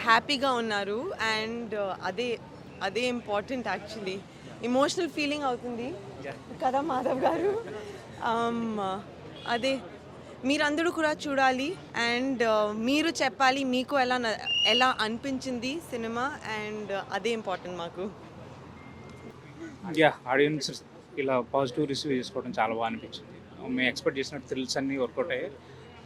హ్యాపీగా ఉన్నారు అండ్ అదే అదే ఇంపార్టెంట్ యాక్చువల్లీ. ఎమోషనల్ ఫీలింగ్ అవుతుంది కదా మాధవ్ గారు. Um, అదే మీరందరూ కూడా చూడాలి అండ్ మీరు చెప్పాలి మీకు ఎలా అనిపించింది సినిమా అండ్ అదే ఇంపార్టెంట్ మాకు. ఆడియన్స్ ఇలా పాజిటివ్ రిసీవ్ చేసుకోవడం చాలా బాగా అనిపించింది. మేము ఎక్స్పెక్ట్ చేసినట్టు థ్రిల్స్ అన్నీ వర్కౌట్ అయ్యాయి.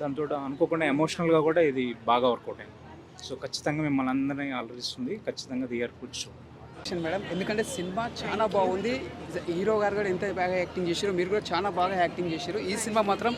దాంతో అనుకోకుండా ఎమోషనల్గా కూడా ఇది బాగా వర్కౌట్ అయింది. సో ఖచ్చితంగా మిమ్మల్ని అందరినీ అలరిస్తుంది. ఖచ్చితంగా థియేటర్ కూర్చో మేడం, ఎందుకంటే సినిమా చాలా బాగుంది. హీరో గారు కూడా ఎంత బాగా యాక్టింగ్ చేశారు, మీరు కూడా చాలా బాగా యాక్టింగ్ చేశారు. ఈ సినిమా మాత్రం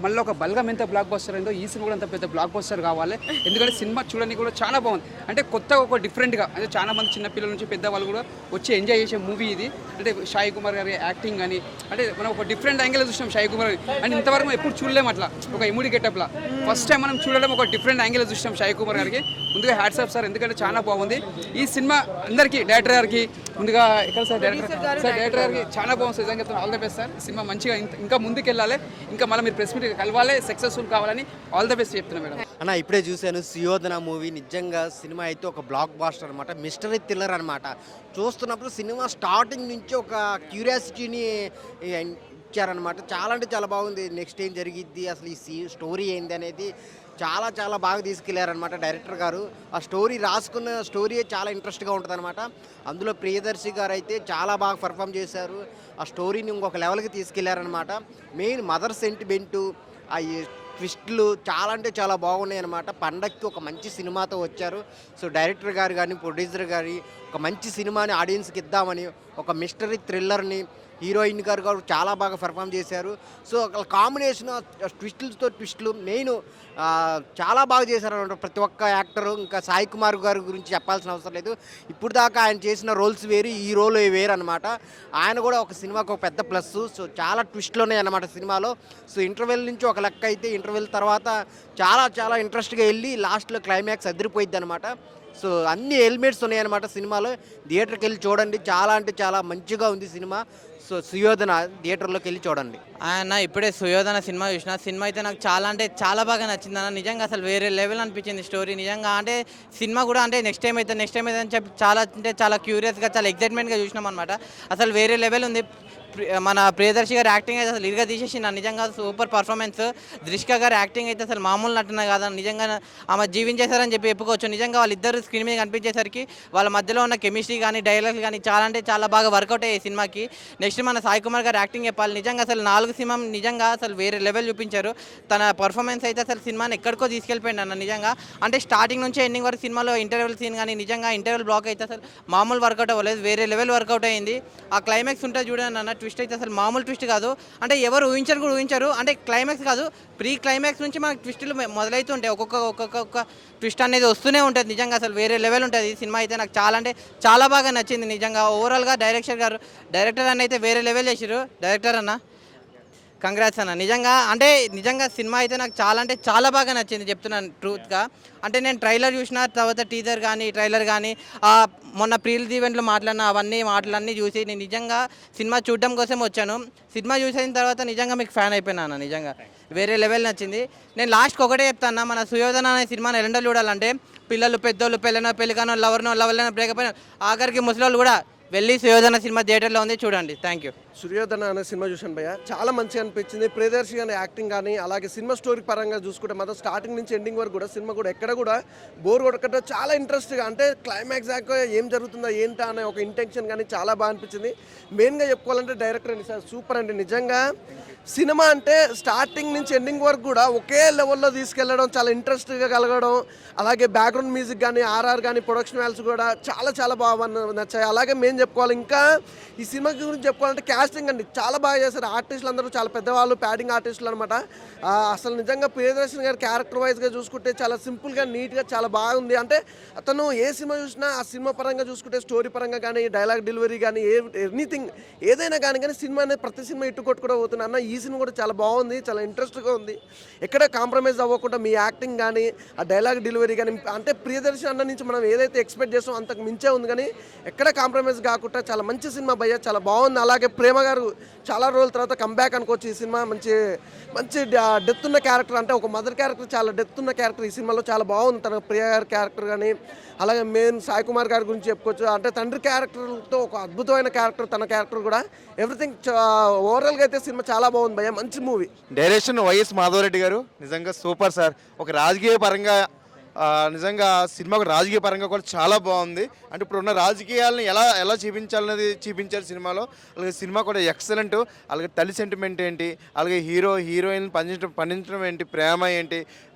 మళ్ళీ ఒక బల్గం ఎంత బ్లాక్ బస్టర్ అయిందో ఈ సినిమా కూడా అంత పెద్ద బ్లాక్ బస్టర్ కావాలి. ఎందుకంటే సినిమా చూడడానికి కూడా చాలా బాగుంది. అంటే కొత్తగా ఒక డిఫరెంట్గా, అంటే చాలా మంది చిన్నపిల్లల నుంచి పెద్దవాళ్ళు కూడా వచ్చి ఎంజాయ్ చేసే మూవీ ఇది. అంటే సాయి కుమార్ గారి యాక్టింగ్ కానీ, అంటే మనం ఒక డిఫరెంట్ యాంగిల్ చూసినాం సాయి కుమార్ గారి. అంటే ఇంతవరకు ఎప్పుడు చూడలేము అట్లా ఒక ఇముడి గెటప్లా. ఫస్ట్ టైం మనం చూడడం ఒక డిఫరెంట్ యాంగిల్ చూసినాం సాయి కుమార్ గారికి. ముందుగా హ్యాట్స్ ఆఫ్ సార్, ఎందుకంటే చాలా బాగుంది ఈ సినిమా. అందరికీ డైరెక్టర్ గారికి ముందుగా ఎక్కడ సార్ డైరెక్టర్ గారికి చాలా బాగుంది సార్. నిజంగా all the best sir. Cinema మంచిగా ఇంకా ముందుకు వెళ్ళాలి, ఇంకా మళ్ళీ మీరు ప్రెస్ మీట్ కలవాలి, సక్సెస్ఫుల్ కావాలని ఆల్ ద బెస్ట్ చెప్తున్నా మేడం. అన్న ఇప్పుడే చూశాను సుయోధన మూవీ. నిజంగా సినిమా అయితే ఒక బ్లాక్ బాస్టర్ అనమాట, మిస్టరీ థ్రిల్లర్ అనమాట. చూస్తున్నప్పుడు సినిమా స్టార్టింగ్ నుంచి ఒక క్యూరియాసిటీని ఇచ్చారనమాట. చాలా అంటే చాలా బాగుంది. నెక్స్ట్ ఏం జరిగిద్ది, అసలు ఈ స్టోరీ ఏంది అనేది చాలా చాలా బాగా తీసుకెళ్లారనమాట డైరెక్టర్ గారు. ఆ స్టోరీ రాసుకున్న స్టోరీ చాలా ఇంట్రెస్ట్గా ఉంటుంది అనమాట. అందులో ప్రియదర్శి గారు అయితే చాలా బాగా పర్ఫామ్ చేశారు. ఆ స్టోరీని ఇంకొక లెవెల్కి తీసుకెళ్లారనమాట. మెయిన్ మదర్ సెంటిమెంటు, ఆ ట్విస్ట్లు చాలా అంటే చాలా బాగున్నాయి అనమాట. పండక్కి ఒక మంచి సినిమాతో వచ్చారు. సో డైరెక్టర్ గారు కానీ ప్రొడ్యూసర్ గారి ఒక మంచి సినిమాని ఆడియన్స్కి ఇద్దామని ఒక మిస్టరీ థ్రిల్లర్ని హీరోయిన్ గారు చాలా బాగా పెర్ఫామ్ చేశారు. సో ఒక కాంబినేషన్ ట్విస్టులతో ట్విస్టులు మెయిన్ చాలా బాగా చేశారనమాట ప్రతి ఒక్క యాక్టరు. ఇంకా సాయి కుమార్ గారి గురించి చెప్పాల్సిన అవసరం లేదు. ఇప్పుడు దాకా ఆయన చేసిన రోల్స్ వేరు, ఈ రోల్ వేరు అనమాట. ఆయన కూడా ఒక సినిమాకు ఒక పెద్ద ప్లస్. సో చాలా ట్విస్ట్లు ఉన్నాయి అన్నమాట సినిమాలో. సో ఇంటర్వెల్ నుంచి ఒక లెక్క అయితే, ఇంటర్వెల్ తర్వాత చాలా చాలా ఇంట్రెస్ట్గా వెళ్ళి లాస్ట్లో క్లైమాక్స్ అదిరిపోయిద్ది అనమాట. సో అన్ని ఎలిమెంట్స్ ఉన్నాయన్నమాట సినిమాలో. థియేటర్కి వెళ్ళి చూడండి, చాలా అంటే చాలా మంచిగా ఉంది సినిమా. సో సుయోధన థియేటర్లోకి వెళ్ళి చూడండి. అన్న ఇప్పుడే సుయోధన సినిమా చూసిన. సినిమా అయితే నాకు చాలా అంటే చాలా బాగా నచ్చింది అన్న. నిజంగా అసలు వేరే లెవెల్ అనిపించింది స్టోరీ. నిజంగా అంటే సినిమా కూడా అంటే నెక్స్ట్ టైం అయితే అని చెప్పి చాలా అంటే చాలా క్యూరియస్గా, చాలా ఎక్సైట్మెంట్గా చూసినాం అనమాట. అసలు వేరే లెవెల్ ఉంది. మన ప్రియదర్శి గారి యాక్టింగ్ అయితే అసలు ఇరుగా తీసేసిన. నిజంగా సూపర్ పర్ఫార్మెన్స్. దృష్క గారి యాక్టింగ్ అయితే అసలు మామూలు నటున కాదని నిజంగా ఆమె జీవించేశారని చెప్పి చెప్పుకోవచ్చు. నిజంగా వాళ్ళిద్దరు స్క్రీన్ మీద కనిపించేసరికి వాళ్ళ మధ్యలో ఉన్న కెమిస్ట్రీ కానీ డైలాగ్స్ కానీ చాలా అంటే చాలా బాగా వర్కౌట్ అయ్యాయి సినిమాకి. నెక్స్ట్ మన సాయి కుమార్ గారి యాక్టింగ్ చెప్పాలి. నిజంగా అసలు 4 సినిమా నిజంగా అసలు వేరే లెవెల్ చూపించారు. తన పర్ఫార్మెన్స్ అయితే అసలు సినిమాని ఎక్కడికో తీసుకెళ్ళిపోయింది అన్న. నిజంగా అంటే స్టార్టింగ్ నుంచి ఎండింగ్ వరకు సినిమాలో ఇంటర్వెల్ సీన్ కానీ నిజంగా ఇంటర్వెల్ బ్లాక్ అయితే అసలు మామూలు వర్కౌట్ అవ్వలేదు, వేరే లెవెల్ వర్కౌట్ అయింది. ఆ క్లైమాక్స్ ఉంటుంది చూడండి అన్న, ట్విస్ట్ అయితే అసలు మామూలు ట్విస్ట్ కాదు. అంటే ఎవరు ఊహించరు. అంటే క్లైమాక్స్ కాదు, ప్రీ క్లైమాక్స్ నుంచి మనకు ట్విస్టులు మొదలవుతుంటాయి. ఒక్కొక్క ట్విస్ట్ అనేది వస్తూనే ఉంటుంది. నిజంగా అసలు వేరే లెవెల్ ఉంటుంది ఈ సినిమా అయితే. నాకు చాలా అంటే చాలా బాగా నచ్చింది నిజంగా. ఓవరాల్గా డైరెక్టర్ అన్న అయితే వేరే లెవెల్ చేసారు. డైరెక్టర్ అన్న కంగ్రాట్స్ అన్న. నిజంగా సినిమా అయితే నాకు చాలా అంటే చాలా బాగా నచ్చింది చెప్తున్నాను ట్రూత్గా. అంటే నేను ట్రైలర్ చూసిన తర్వాత ట్రైలర్ కానీ మొన్న ప్రీల్ ఈవెంట్లో మాట్లాడిన మాటలన్నీ చూసి నేను నిజంగా సినిమా చూడడం కోసం వచ్చాను. సినిమా చూసిన తర్వాత నిజంగా మీకు ఫ్యాన్ అయిపోయినా అన్న. నిజంగా వేరే లెవెల్ నచ్చింది. నేను లాస్ట్కి ఒకటే చెప్తాను, మన సుయోధన అనే సినిమాని ఎలాంటి చూడాలంటే పిల్లలు, పెద్దోళ్ళు, పెళ్ళిగానో లవర్లైనా బ్రేకప్ అయినా ఆఖరికి ముసలి కూడా వెళ్ళి సుయోధన సినిమా థియేటర్లో ఉంది, చూడండి. Thank you. సుయోధన అనే సినిమా చూశాను భయ్య, చాలా మంచిగా అనిపించింది. ప్రియదర్శి అనే యాక్టింగ్ కానీ, అలాగే సినిమా స్టోరీ పరంగా చూసుకుంటే మాత్రం స్టార్టింగ్ నుంచి ఎండింగ్ వరకు కూడా సినిమా కూడా ఎక్కడ కూడా బోర్ కొట్టకుండా చాలా ఇంట్రెస్ట్గా, అంటే క్లైమాక్స్ దాకా ఏం జరుగుతుందో ఏంటా అనే ఒక ఇంటెన్షన్ కానీ చాలా బాగా అనిపించింది. మెయిన్గా చెప్పుకోవాలంటే డైరెక్టర్ అండి సార్ సూపర్ అండి. నిజంగా సినిమా అంటే స్టార్టింగ్ నుంచి ఎండింగ్ వరకు కూడా ఒకే లెవెల్లో తీసుకెళ్ళడం, చాలా ఇంట్రెస్ట్గా కలగడం, అలాగే బ్యాక్గ్రౌండ్ మ్యూజిక్ కానీ, ఆర్ఆర్ కానీ, ప్రొడక్షన్ వాల్యూస్ కూడా చాలా చాలా బాగా నచ్చాయి. అలాగే మేము చెప్పుకోవాలి, ఇంకా ఈ సినిమా గురించి చెప్పుకోవాలంటే క్యాస్టింగ్ అండి చాలా బాగా చేశారు. ఆర్టిస్టులు అందరూ చాలా పెద్దవాళ్ళు, ప్యాడింగ్ ఆర్టిస్టులు అనమాట. అసలు నిజంగా ప్రియదర్శన్ గారు క్యారెక్టర్ వైజ్గా చూసుకుంటే చాలా సింపుల్గా, నీట్గా చాలా బాగుంది. అంటే అతను ఏ సినిమా చూసినా ఆ సినిమా పరంగా చూసుకుంటే, స్టోరీ పరంగా కానీ, డైలాగ్ డెలివరీ కానీ, ఎనీథింగ్ ఏదైనా కానీ సినిమా అనేది ప్రతి సినిమా ఇట్టు కొట్టుకుంటూ పోతున్నా అన్న. ఈ సినిమా కూడా చాలా బాగుంది, చాలా ఇంట్రెస్ట్గా ఉంది. ఎక్కడ కాంప్రమైజ్ అవ్వకుండా మీ యాక్టింగ్ కానీ, ఆ డైలాగ్ డెలివరీ కానీ, అంటే ప్రియదర్శన్ అన్న నుంచి మనం ఏదైతే ఎక్స్పెక్ట్ చేస్తామో అంతకు మించే ఉంది. కానీ ఎక్కడ కాంప్రమైజ్ కాకుండా చాలా మంచి సినిమా భయ్య, చాలా బాగుంది. అలాగే ప్రేమ ప్రేమ గారు చాలా రోజుల తర్వాత కంబ్యాక్ అనుకోవచ్చు. ఈ సినిమా మంచి మంచి డెత్ ఉన్న క్యారెక్టర్, అంటే ఒక మదర్ క్యారెక్టర్, చాలా డెత్ ఉన్న క్యారెక్టర్ ఈ సినిమాలో చాలా బాగుంది. తన ప్రియ గారి క్యారెక్టర్ కానీ, అలాగే మెయిన్ సాయి కుమార్ గారి గురించి చెప్పుకోవచ్చు. అంటే తండ్రి క్యారెక్టర్తో ఒక అద్భుతమైన క్యారెక్టర్, తన క్యారెక్టర్ కూడా ఎవ్రీథింగ్ ఓవరాల్గా అయితే సినిమా చాలా బాగుంది భయ్య, మంచి మూవీ. డైరెక్షన్ వైఎస్ మాధవరెడ్డి గారు నిజంగా సూపర్ సార్. ఒక రాజకీయ పరంగా నిజంగా సినిమా కూడా రాజకీయ పరంగా కూడా చాలా బాగుంది. అంటే ఇప్పుడు ఉన్న రాజకీయాలను ఎలా ఎలా చూపించాలనేది చూపించారు సినిమాలో. అలాగే సినిమా కూడా ఎక్సలెంట్. అలాగే తల్లి సెంటిమెంట్ ఏంటి, అలాగే హీరోయిన్ పండించడం ఏంటి, ప్రేమ ఏంటి,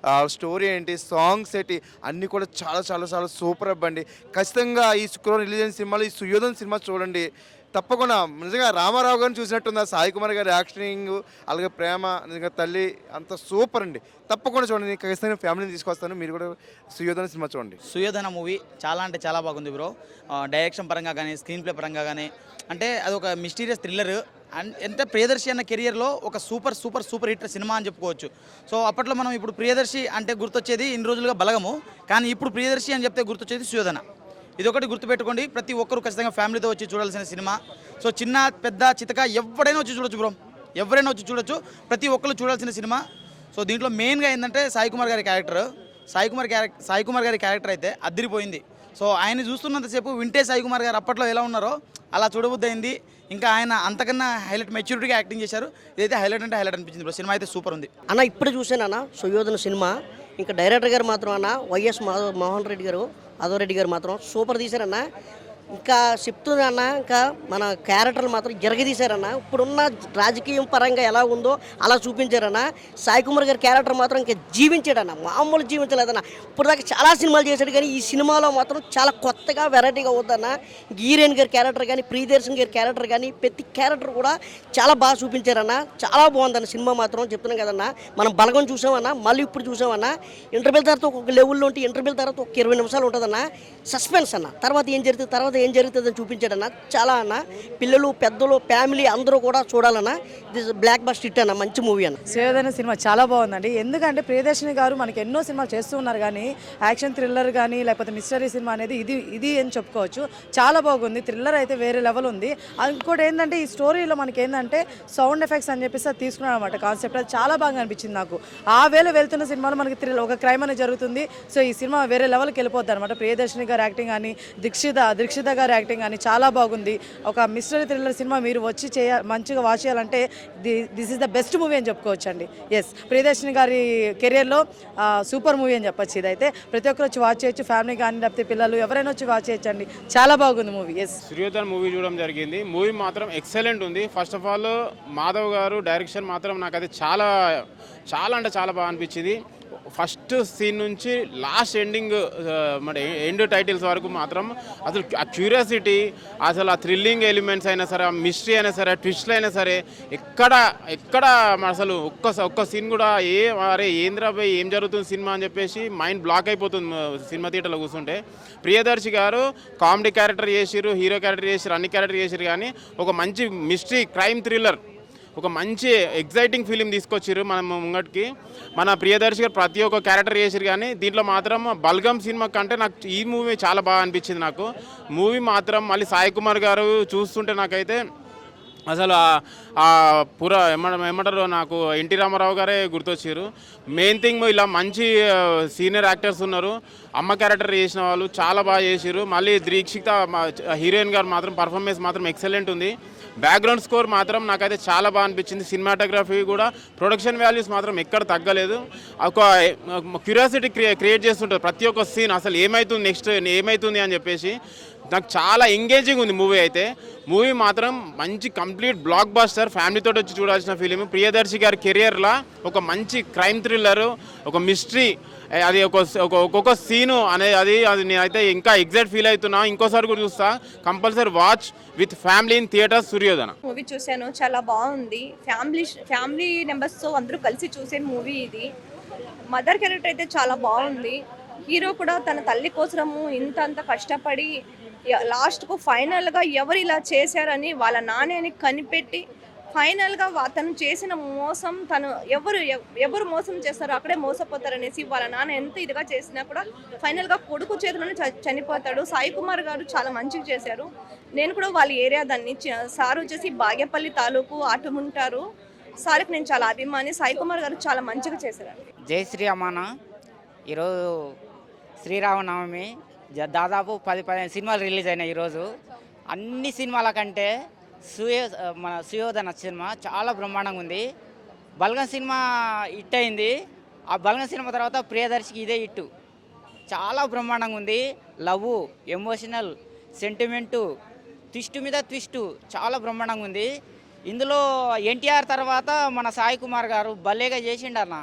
స్టోరీ ఏంటి, సాంగ్స్ ఏంటి, అన్నీ కూడా చాలా చాలా చాలా సూపర్ అవ్వండి. ఖచ్చితంగా ఈ శుక్రవారం రిలీజ్ అయిన సినిమాలో ఈ సుయోధన సినిమా చూడండి తప్పకుండా. నిజంగా రామారావు గారిని చూసినట్టుంది సాయి కుమార్ గారి యాక్టింగ్, అలాగే ప్రేమ, నిజంగా తల్లి అంత సూపర్ అండి. తప్పకుండా చూడండి. ఖచ్చితంగా ఫ్యామిలీని తీసుకొస్తాను, మీరు కూడా సుయోధన సినిమా చూడండి. సుయోధన మూవీ చాలా అంటే చాలా బాగుంది బ్రో. డైరెక్షన్ పరంగా కానీ, స్క్రీన్ ప్లే పరంగా కానీ, అంటే అది ఒక మిస్టీరియస్ థ్రిల్లర్. అండ్ ఎంత ప్రియదర్శి అన్న కెరియర్లో ఒక super super super hit cinema అని చెప్పుకోవచ్చు. సో అప్పట్లో మనం ఇప్పుడు ప్రియదర్శి అంటే గుర్తొచ్చేది ఇన్ని రోజులుగా బలగము, కానీ ఇప్పుడు ప్రియదర్శి అని చెప్తే గుర్తొచ్చేది సుయోధన. ఇది ఒకటి గుర్తుపెట్టుకోండి, ప్రతి ఒక్కరు ఖచ్చితంగా ఫ్యామిలీతో వచ్చి చూడాల్సిన సినిమా. సో చిన్న పెద్ద చితక ఎవరైనా వచ్చి చూడొచ్చు బ్రో, ఎవరైనా వచ్చి చూడొచ్చు, ప్రతి ఒక్కరు చూడాల్సిన సినిమా. సో దీంట్లో మెయిన్గా ఏంటంటే సాయి కుమార్ గారి క్యారెక్టర్, సాయి కుమార్ గారి క్యారెక్టర్ అయితే అదిరిపోయింది. సో ఆయన చూస్తున్నంతసేపు వింటే సాయి కుమార్ గారు అప్పట్లో ఎలా ఉన్నారో అలా చూడబుద్ధి అయింది. ఇంకా ఆయన అంతకన్నా హైలైట్ మెచ్యూరిటీగా యాక్టింగ్ చేశారు. ఇదైతే హైలైట్ అంటే హైలైట్ అనిపించింది బ్రో. సినిమా అయితే సూపర్ ఉంది అన్న. ఇప్పుడు చూసానన్న సుయోధన సినిమా. ఇంకా డైరెక్టర్ గారు మాత్రం అన్న వైఎస్ మోహన్ రెడ్డి గారు, మాధవరెడ్డి గారు మాత్రం సూపర్ తీశారన్న. ఇంకా చెప్తుందన్న, ఇంకా మన క్యారెక్టర్లు మాత్రం జరగదీశారన్న. ఇప్పుడున్న రాజకీయం పరంగా ఎలా ఉందో అలా చూపించారన్న. సాయి కుమార్ గారి క్యారెక్టర్ మాత్రం ఇంకా జీవించాడన్న, మామూలు జీవించలేదన్న. ఇప్పుడు దాకా చాలా సినిమాలు చేశాడు, కానీ ఈ సినిమాలో మాత్రం చాలా కొత్తగా వెరైటీగా అవుద్దన్న. హీరోయిన్ గారి క్యారెక్టర్ కానీ, ప్రియదర్శన్ గారి క్యారెక్టర్ కానీ, ప్రతి క్యారెక్టర్ కూడా చాలా బాగా చూపించారన్న. చాలా బాగుందన్న సినిమా మాత్రం. చెప్తున్నాం కదన్న, మనం బలగం చూసామన్నా, మళ్ళీ ఇప్పుడు చూసామన్నా. ఇంటర్వెల్ తర్వాత ఒక లెవెల్లో ఉంటే ఇంటర్వెల్ తర్వాత ఒక 20 నిమిషాలు ఉంటుందన్న సస్పెన్స్ అన్న. తర్వాత ఏం జరుగుతుందని చూపించాడన్న. చాలా అన్న, పిల్లలు పెద్దలు ఫ్యామిలీ అందరూ కూడా చూడాలన్న. ఇది బ్లాక్ బస్టర్ హిట్ అన్న, మంచి మూవీ అన్న. సుయోధన సినిమా చాలా బాగుందండి. ఎందుకంటే ప్రియదర్శిని గారు మనకి ఎన్నో సినిమాలు చేస్తూ ఉన్నారు, కానీ యాక్షన్ థ్రిల్లర్ కానీ లేకపోతే మిస్టరీ సినిమా అనేది ఇది అని చెప్పుకోవచ్చు. చాలా బాగుంది. థ్రిల్లర్ అయితే వేరే లెవెల్ ఉంది. ఇంకోటి ఏంటంటే ఈ స్టోరీలో మనకి ఏంటంటే సౌండ్ ఎఫెక్ట్స్ అని చెప్పేసి అది తీసుకున్నాడు అనమాట కాన్సెప్ట్. అది చాలా బాగా అనిపించింది నాకు. ఆ వేళ వెళ్తున్న సినిమాలో మనకి ఒక క్రైమ్ అనేది జరుగుతుంది. సో ఈ సినిమా వేరే లెవెల్కి వెళ్ళిపోద్ది అనమాట. ప్రియదర్శిని గారు యాక్టింగ్ కానీ, దీక్షిత గారి యాక్టింగ్ కానీ చాలా బాగుంది. ఒక మిస్టరీ థ్రిల్లర్ సినిమా మీరు వచ్చి మంచిగా వాచ్ చేయాలంటే this is the best movie అని చెప్పుకోవచ్చు అండి. ఎస్, ప్రియదర్శిని గారి కెరియర్లో సూపర్ మూవీ అని చెప్పొచ్చు. ఇదైతే ప్రతి ఒక్కరు వచ్చి వాచ్ చేయొచ్చు, ఫ్యామిలీ కానీ లేకపోతే పిల్లలు ఎవరైనా వచ్చి వాచ్ చేయొచ్చు అండి. చాలా బాగుంది మూవీ. ఎస్, సుయోధన మూవీ చూడడం జరిగింది. మూవీ మాత్రం ఎక్సలెంట్ ఉంది. ఫస్ట్ ఆఫ్ ఆల్ మాధవ్ గారు డైరెక్షన్ మాత్రం నాకు అది చాలా చాలా అంటే చాలా బాగా అనిపించింది. ఫస్ట్ సీన్ నుంచి లాస్ట్ ఎండింగ్ మరి ఎండ్ టైటిల్స్ వరకు మాత్రం అసలు ఆ క్యూరియాసిటీ, అసలు ఆ థ్రిల్లింగ్ ఎలిమెంట్స్ అయినా సరే, ఆ మిస్టరీ అయినా సరే, ట్విస్ట్లు అయినా సరే, ఎక్కడ అసలు ఒక్క సీన్ కూడా అరే ఏంద్రాబాయ్ ఏం జరుగుతుంది సినిమా అని చెప్పేసి మైండ్ బ్లాక్ అయిపోతుంది సినిమా థియేటర్లో కూర్చుంటే. ప్రియదర్శి గారు కామెడీ క్యారెక్టర్ చేసిరు, హీరో క్యారెక్టర్ చేసిరు, అన్ని క్యారెక్టర్ చేసిరు, కానీ ఒక మంచి మిస్టరీ క్రైమ్ థ్రిల్లర్, ఒక మంచి ఎగ్జైటింగ్ ఫిలిం తీసుకొచ్చారు మన ముంగటికి. మన ప్రియదర్శి గారు ప్రతి ఒక్క క్యారెక్టర్ చేసారు, కానీ దీంట్లో మాత్రం బల్గం సినిమా కంటే నాకు ఈ మూవీ చాలా బాగా అనిపించింది. నాకు మూవీ మాత్రం మళ్ళీ సాయి కుమార్ గారు చూస్తుంటే నాకైతే అసలు ఏమంటారు, నాకు ఎన్టీ రామారావు గారే గుర్తొచ్చారు. మెయిన్ థింగ్ ఇలా మంచి సీనియర్ యాక్టర్స్ ఉన్నారు. అమ్మ క్యారెక్టర్ చేసిన వాళ్ళు చాలా బాగా చేసారు. మళ్ళీ దీక్షిత హీరోయిన్ గారు మాత్రం పర్ఫార్మెన్స్ మాత్రం ఎక్సలెంట్ ఉంది. బ్యాక్గ్రౌండ్ స్కోర్ మాత్రం నాకైతే చాలా బాగా అనిపించింది. సినిమాటోగ్రఫీ కూడా, ప్రొడక్షన్ వాల్యూస్ మాత్రం ఎక్కడ తగ్గలేదు. ఒక క్యూరియాసిటీ క్రియేట్ చేస్తుంటారు ప్రతి ఒక్క సీన్, అసలు ఏమవుతుంది నెక్స్ట్ ఏమవుతుంది అని చెప్పేసి. నాకు చాలా ఎంగేజింగ్ ఉంది మూవీ అయితే. మూవీ మాత్రం మంచి కంప్లీట్ బ్లాక్ బస్టర్, ఫ్యామిలీతో వచ్చి చూడాల్సిన ఫిలిం. ప్రియదర్శి గారి కెరియర్లో ఒక మంచి క్రైమ్ థ్రిల్లరు, ఒక మిస్టరీ, అది ఒక్కొక్క సీను అనేది అది నేనైతే ఇంకా ఎగ్జైట్ ఫీల్ అవుతున్నా. ఇంకోసారి కూడా చూస్తా. Compulsory watch with family in theatre Suyodhana movie చూశాను, చాలా బాగుంది. ఫ్యామిలీ మెంబర్స్తో అందరూ కలిసి చూసే మూవీ ఇది. మదర్ క్యారెక్టర్ అయితే చాలా బాగుంది. హీరో కూడా తన తల్లి కోసము ఇంత కష్టపడి లాస్ట్కు ఫైనల్గా ఎవరు ఇలా చేశారని వాళ్ళ నాన్నని కనిపెట్టి ఫైనల్గా తను చేసిన మోసం, తను ఎవరు మోసం చేస్తారో అక్కడే మోసపోతారనేసి వాళ్ళ నాన్న ఎంత ఇదిగా చేసినా కూడా ఫైనల్గా కొడుకు చేతిలోనే చనిపోతాడు. సాయి కుమార్ గారు చాలా మంచిగా చేశారు. నేను కూడా వాళ్ళ ఏరియా దాన్ని సార్ వచ్చేసి బాగేపల్లి తాలూకు అటుముంటారు. సార్కి నేను చాలా అభిమాని. సాయి కుమార్ గారు చాలా మంచిగా చేశారు. జై శ్రీ అమ్మాన. ఈరోజు శ్రీరామనవమి, దాదాపు 10-15 సినిమాలు రిలీజ్ అయినాయి ఈరోజు. అన్ని సినిమాల కంటే మన సుయోధన సినిమా చాలా బ్రహ్మాండంగా ఉంది. బల్గం సినిమా హిట్ అయింది. ఆ బల్గం సినిమా తర్వాత ప్రియదర్శికి ఇదే హిట్. చాలా బ్రహ్మాండంగా ఉంది. లవ్, ఎమోషనల్, సెంటిమెంటు, ట్విస్ట్ మీద ట్విస్ట్ చాలా బ్రహ్మాండంగా ఉంది. ఇందులో ఎన్టీఆర్ తర్వాత మన సాయి కుమార్ గారు భలేగా చేసిండన్న.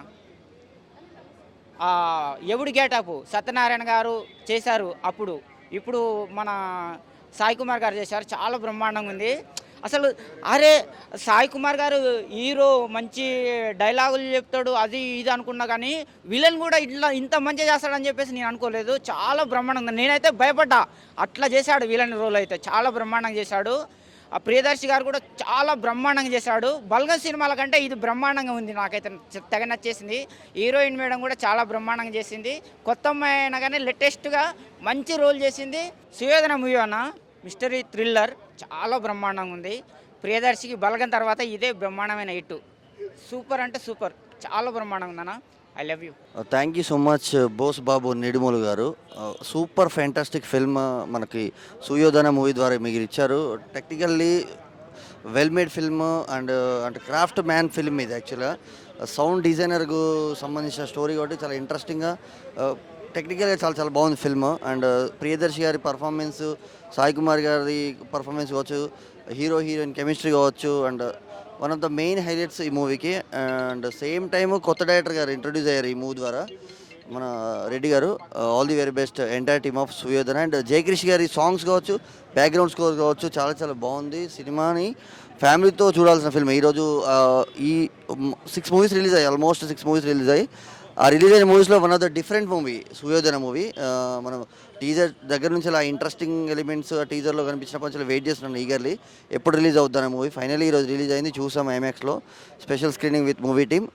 ఎవడు గేటప్ సత్యనారాయణ గారు చేశారు అప్పుడు, ఇప్పుడు మన సాయి కుమార్ గారు చేశారు. చాలా బ్రహ్మాండంగా ఉంది. అసలు అరే సాయి కుమార్ గారు హీరో మంచి డైలాగులు చెప్తాడు అది ఇది అనుకున్నా, కానీ విలన్ కూడా ఇట్లా ఇంత మంచిగా చేస్తాడని చెప్పేసి నేను అనుకోలేదు. చాలా బ్రహ్మాండంగా, నేనైతే భయపడ్డా. అట్లా చేశాడు విలన్ రోల్ అయితే, చాలా బ్రహ్మాండంగా చేశాడు. ఆ ప్రియదర్శి గారు కూడా చాలా బ్రహ్మాండంగా చేశాడు. బల్గం సినిమాల కంటే ఇది బ్రహ్మాండంగా ఉంది. నాకైతే తెగ నచ్చేసింది. హీరోయిన్ మేడం కూడా చాలా బ్రహ్మాండంగా చేసింది. కొత్త అమ్మాయి అయినా కానీ లేటెస్ట్గా మంచి రోల్ చేసింది. సుయోధన మూవీ అన్న మిస్టరీ థ్రిల్లర్ చాలా బ్రహ్మాండంగా ఉంది. ప్రియదర్శికి బల్గం తర్వాత ఇదే బ్రహ్మాండమైన హిట్. సూపర్ అంటే సూపర్, చాలా బ్రహ్మాండంగా ఉందన్న. I love you. Thank you so much Bose Babu Nidumulu garu. Super fantastic film మనకి సుయోధన మూవీ ద్వారా మీరు ఇచ్చారు. Technically well made film and craft man film ఇది. యాక్చువల్గా సౌండ్ డిజైనర్కు సంబంధించిన స్టోరీ కాబట్టి చాలా ఇంట్రెస్టింగ్గా, టెక్నికల్గా చాలా చాలా బాగుంది ఫిల్మ్. అండ్ ప్రియదర్శి గారి పర్ఫార్మెన్స్, సాయి కుమార్ గారి పర్ఫార్మెన్స్ కావచ్చు, హీరోయిన్ కెమిస్ట్రీ కావచ్చు, and one of the main highlights ఈ మూవీకి. అండ్ సేమ్ టైమ్ కొత్త డైరెక్టర్ గారు ఇంట్రొడ్యూస్ అయ్యారు ఈ మూవీ ద్వారా, మన Reddy garu. All the very best entire team of Suyodhana. And Jayakrish garu songs కావచ్చు, బ్యాక్గ్రౌండ్ స్కోర్ కావచ్చు, చాలా చాలా బాగుంది. సినిమాని ఫ్యామిలీతో చూడాల్సిన ఫిల్మ్. ఈరోజు ఈ 6 మూవీస్ రిలీజ్ అయ్యాయి, ఆల్మోస్ట్ 6 మూవీస్ రిలీజ్ అయ్యి. ఆ రిలీజ్ అయిన మూవీస్లో one of the different movie Suyodhana movie. మనం టీజర్ దగ్గర నుంచి అలా ఇంట్రెస్టింగ్ ఎలిమెంట్స్ ఆ టీజర్లో కనిపించినప్పటి నుంచి వెయిట్ చేస్తున్నాను ఈగర్లీ ఎప్పుడు రిలీజ్ అవుతాను మూవీ. ఫైనల్లీ ఈరోజు రిలీజ్ అయింది, చూసాం ఐమాక్స్లో special screening with movie team.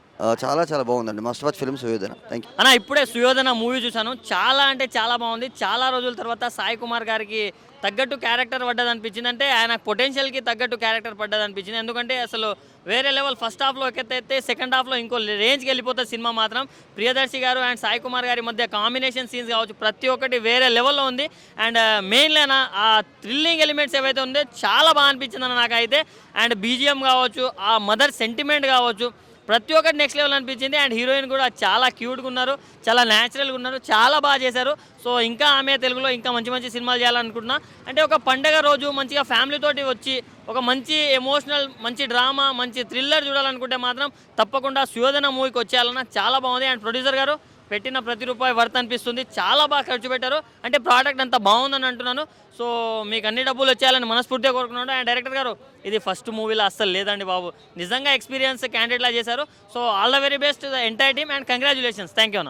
చాలా చాలా బాగుందండి, must watch film Suyodhana. Thank you అన్న. ఇప్పుడే సుయోధన మూవీ చూశాను, చాలా అంటే చాలా బాగుంది. చాలా రోజుల తర్వాత సాయి కుమార్ గారికి తగ్గట్టు క్యారెక్టర్ పడ్డది అనిపించింది. అంటే ఆయన పొటెన్షియల్కి తగ్గట్టు క్యారెక్టర్ పడ్డది అనిపించింది. ఎందుకంటే అసలు వేరే లెవెల్. ఫస్ట్ హాఫ్లో ఎక్కైతే సెకండ్ హాఫ్లో ఇంకో రేంజ్కి వెళ్ళిపోతుంది సినిమా మాత్రం. ప్రియదర్శి గారు అండ్ సాయి కుమార్ గారి మధ్య కాంబినేషన్ సీన్స్ కావచ్చు, ప్రతి ఒక్కటి వేరే లెవెల్లో ఉంది. అండ్ మెయిన్లైనా ఆ థ్రిల్లింగ్ ఎలిమెంట్స్ ఏవైతే ఉందో చాలా బాగా అనిపించింది అన్న నాకైతే. అండ్ బీజిఎం కావచ్చు, ఆ మదర్ సెంటిమెంట్ కావచ్చు, ప్రతి ఒక్కటి నెక్స్ట్ లెవెల్ అనిపించింది. అండ్ హీరోయిన్ కూడా చాలా క్యూట్గా ఉన్నారు, చాలా న్యాచురల్గా ఉన్నారు, చాలా బాగా చేశారు. సో ఇంకా ఆమె తెలుగులో ఇంకా మంచి మంచి సినిమాలు చేయాలనుకుంటున్నా. అంటే ఒక పండగ రోజు మంచిగా ఫ్యామిలీతోటి వచ్చి ఒక మంచి ఎమోషనల్, మంచి డ్రామా, మంచి థ్రిల్లర్ చూడాలనుకుంటే మాత్రం తప్పకుండా సుయోధన మూవీకి వచ్చేయాలన్నా. చాలా బాగుంది. అండ్ ప్రొడ్యూసర్ గారు పెట్టిన ప్రతి రూపాయి వర్త్ అనిపిస్తుంది. చాలా బాగా ఖర్చు పెట్టారు. అంటే ప్రోడక్ట్ అంతా బాగుందని అంటున్నాను. సో మీకు అన్ని డబ్బులు వచ్చేయాలని మనస్ఫూర్తిగా కోరుకున్నాను. అండ్ డైరెక్టర్ గారు ఇది ఫస్ట్ మూవీలో అస్సలు లేదండి బాబు, నిజంగా ఎక్స్పీరియన్స్ క్యాండిడేట్లా చేశారు. So all the very best the entire team and congratulations. Thank you అన్న.